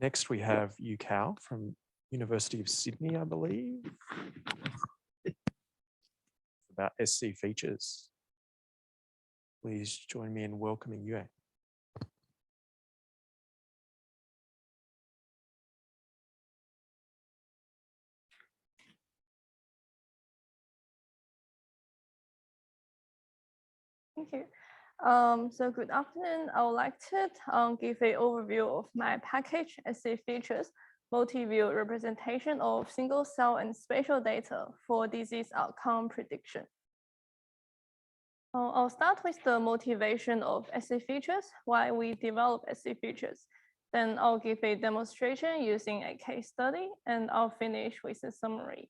Next, we have Yu Kao from University of Sydney, I believe, about scFeatures. Please join me in welcoming Yue. Thank you. So good afternoon. I would like to give an overview of my package scFeatures, multi-view representation of single cell and spatial data for disease outcome prediction. I'll start with the motivation of scFeatures, why we develop scFeatures. Then I'll give a demonstration using a case study, and I'll finish with a summary.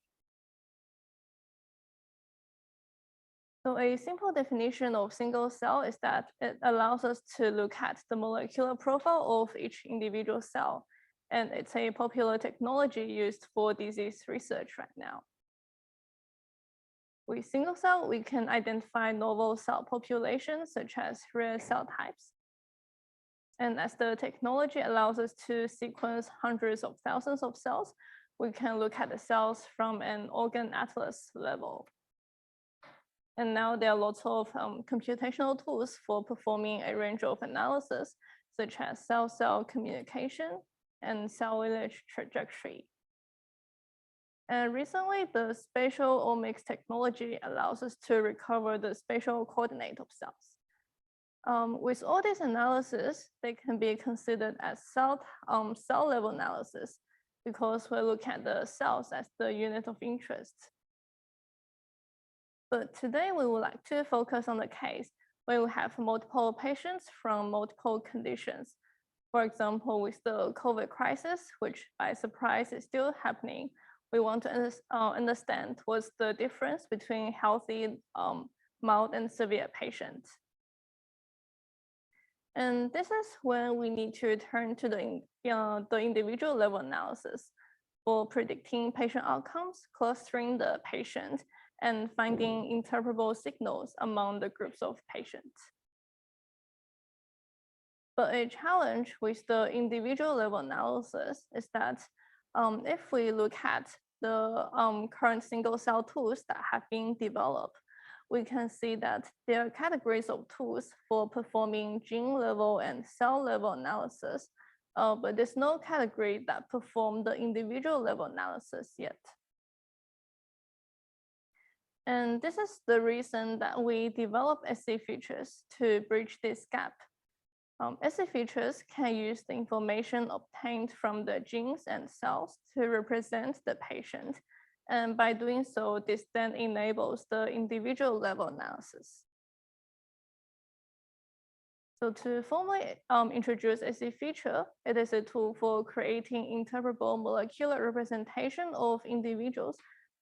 So a simple definition of single cell is that it allows us to look at the molecular profile of each individual cell. And it's a popular technology used for disease research right now. With single cell, we can identify novel cell populations such as rare cell types. And as the technology allows us to sequence hundreds of thousands of cells, we can look at the cells from an organ atlas level. And now there are lots of computational tools for performing a range of analysis, such as cell-cell communication and cellular trajectory. And recently, the spatial omics technology allows us to recover the spatial coordinate of cells. With all this analysis, they can be considered as cell level analysis because we look at the cells as the unit of interest. But today we would like to focus on the case where we have multiple patients from multiple conditions. For example, with the COVID crisis, which by surprise is still happening, we want to understand what's the difference between healthy, mild, and severe patients. And this is when we need to return to the individual level analysis for predicting patient outcomes, clustering the patient, and finding interpretable signals among the groups of patients. But a challenge with the individual level analysis is that if we look at the current single cell tools that have been developed, we can see that there are categories of tools for performing gene level and cell level analysis, but there's no category that perform the individual level analysis yet. And this is the reason that we develop scFeatures to bridge this gap. scFeatures can use the information obtained from the genes and cells to represent the patient. And by doing so, this then enables the individual level analysis. So to formally introduce scFeature, it is a tool for creating interpretable molecular representation of individuals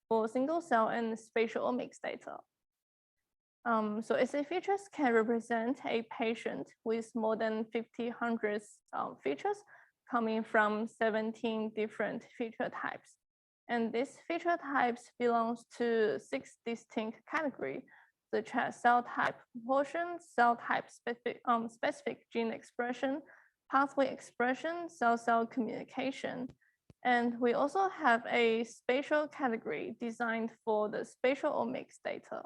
for single cell and spatial omics data. So scFeatures can represent a patient with more than 100 features coming from 17 different feature types. And these feature types belongs to 6 distinct categories, such as cell type proportion, cell type specific gene expression, pathway expression, cell-cell communication. And we also have a spatial category designed for the spatial omics data.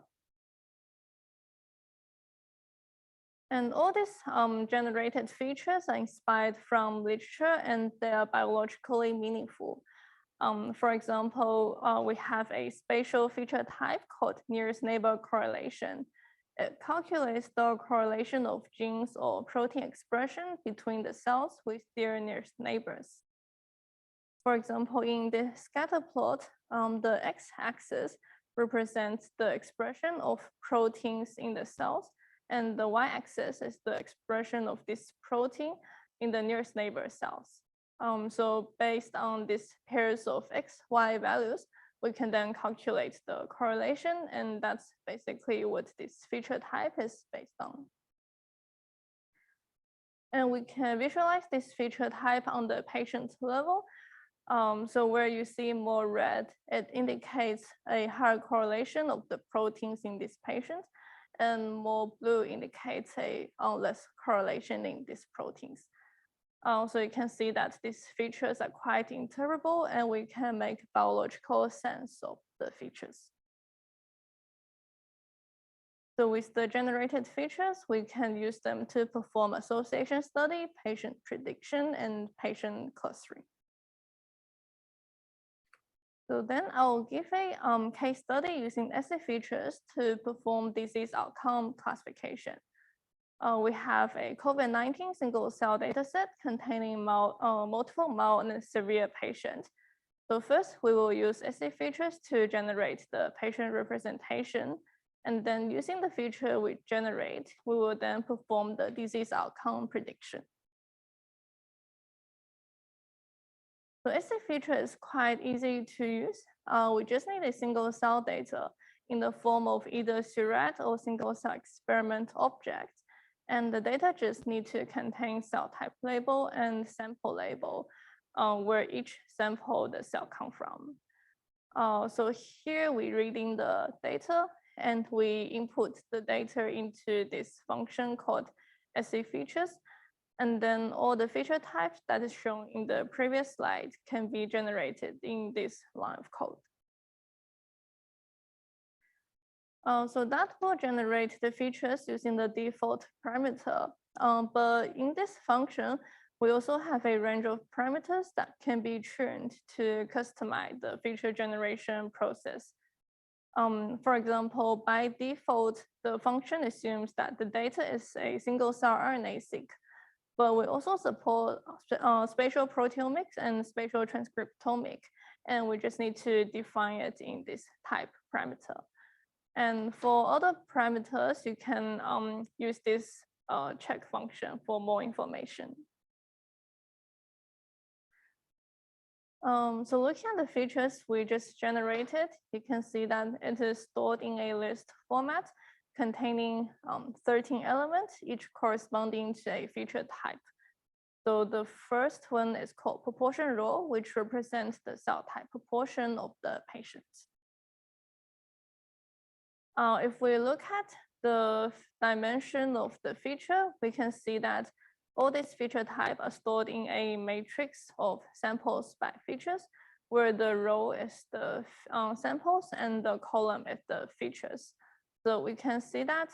And all these generated features are inspired from literature and they are biologically meaningful. For example, we have a spatial feature type called nearest neighbor correlation. It calculates the correlation of genes or protein expression between the cells with their nearest neighbors. For example, in the scatter plot, the x-axis represents the expression of proteins in the cells, and the y-axis is the expression of this protein in the nearest neighbor cells. So based on these pairs of x, y values, we can then calculate the correlation, and that's basically what this feature type is based on. And we can visualize this feature type on the patient level. So where you see more red, it indicates a higher correlation of the proteins in this patient, and more blue indicates a less correlation in these proteins. So you can see that these features are quite iterable, and we can make biological sense of the features. So with the generated features, we can use them to perform association study, patient prediction, and patient clustering. So then I'll give a case study using scFeatures to perform disease outcome classification. We have a COVID-19 single cell dataset containing multiple mild and severe patients. So first, we will use scFeatures to generate the patient representation. And then using the feature we generate, we will then perform the disease outcome prediction. So scFeature is quite easy to use. We just need a single cell data in the form of either surrogate or single cell experiment object. And the data just need to contain cell type label and sample label, where each sample the cell come from. So here we reading the data, and we input the data into this function called scFeatures. And then all the feature types that is shown in the previous slide can be generated in this line of code. So that will generate the features using the default parameter. But in this function, we also have a range of parameters that can be tuned to customize the feature generation process. For example, by default, the function assumes that the data is a single cell RNA-seq, but we also support spatial proteomics and spatial transcriptomics, and we just need to define it in this type parameter. And for other parameters, you can use this check function for more information. So looking at the features we just generated, you can see that it is stored in a list format containing 13 elements, each corresponding to a feature type. So the first one is called proportion row, which represents the cell type proportion of the patients. If we look at the dimension of the feature, we can see that all these feature types are stored in a matrix of samples by features, where the row is the samples and the column is the features. So we can see that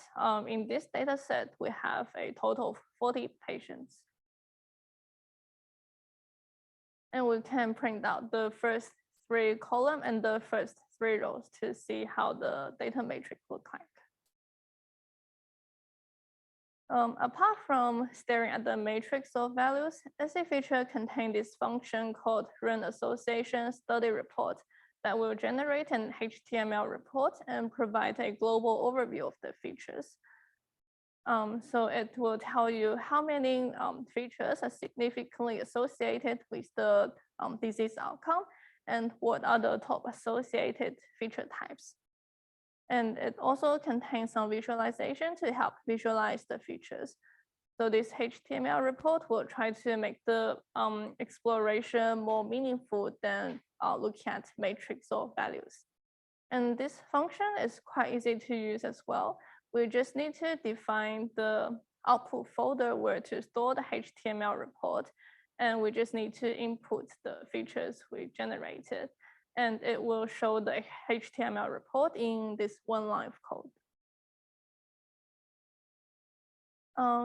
in this data set, we have a total of 40 patients. And we can print out the first 3 columns and the first 3 rows to see how the data matrix look like. Apart from staring at the matrix of values, scFeature contains this function called run association study report that will generate an HTML report and provide a global overview of the features. So it will tell you how many features are significantly associated with the disease outcome and what are the top associated feature types. And it also contains some visualization to help visualize the features. So this HTML report will try to make the exploration more meaningful than looking at matrix or values. And this function is quite easy to use as well. We just need to define the output folder where to store the HTML report. And we just need to input the features we generated. And it will show the HTML report in this one line of code.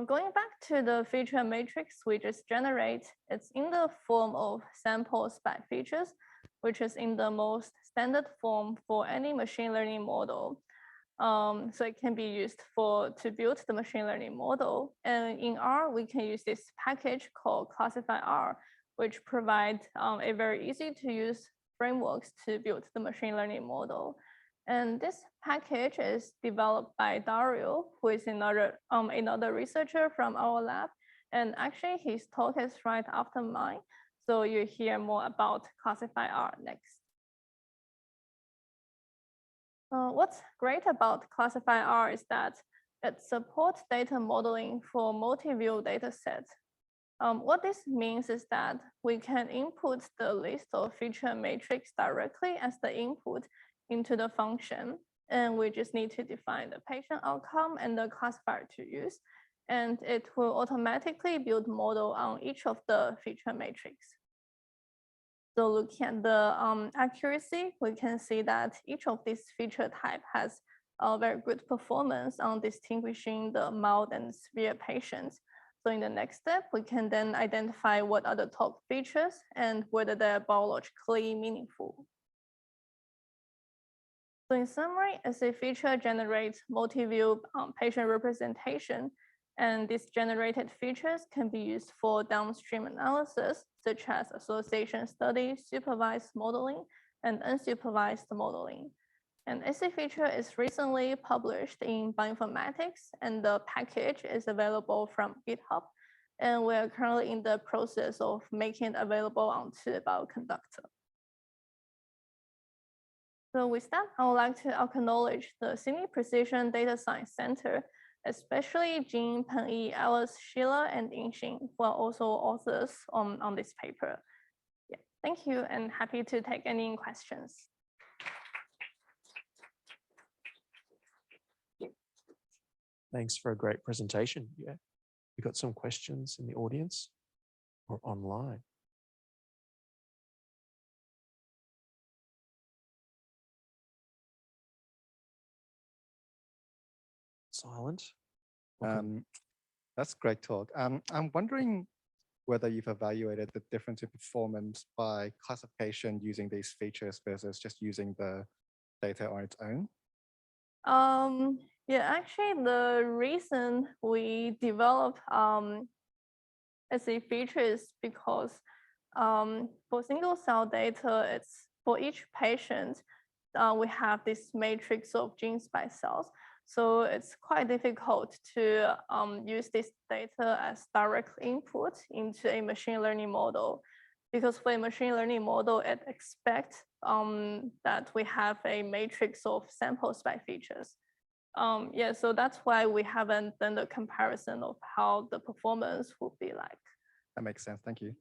Going back to the feature matrix we just generate, it's in the form of samples by features, which is in the most standard form for any machine learning model. So it can be used to build the machine learning model. And in R, we can use this package called classify R, which provides a very easy to use frameworks to build the machine learning model. And this package is developed by Dario, who is another researcher from our lab. And actually his talk is right after mine. So you hear more about classify R next. What's great about classify R is that it supports data modeling for multi-view data sets. What this means is that we can input the list of feature matrix directly as the input into the function. And we just need to define the patient outcome and the classifier to use. and it will automatically build model on each of the feature matrix. So looking at the accuracy, we can see that each of these feature type has a very good performance on distinguishing the mild and severe patients. So in the next step, we can then identify what are the top features and whether they're biologically meaningful. So in summary, scFeature generates multi-view patient representation, and these generated features can be used for downstream analysis, such as association study, supervised modeling, and unsupervised modeling. And scFeature is recently published in bioinformatics, and the package is available from GitHub. And we are currently in the process of making it available onto Bioconductor. So with that, I would like to acknowledge the Sydney Precision Data Science Center, especially Jean, Pengyi, Alice, Sheila, and Yingxing, who are also authors on this paper. Yeah, thank you, and happy to take any questions. Thanks for a great presentation. Yeah, we got some questions in the audience or online. Silent. That's great talk. I'm wondering whether you've evaluated the difference in performance by classification using these features versus just using the data on its own. Yeah, actually, the reason we develop scFeatures is because for single cell data, it's for each patient, we have this matrix of genes by cells. So it's quite difficult to use this data as direct input into a machine learning model, because for a machine learning model, it expects that we have a matrix of samples by features. Yeah, so that's why we haven't done the comparison of how the performance would be like. That makes sense. Thank you.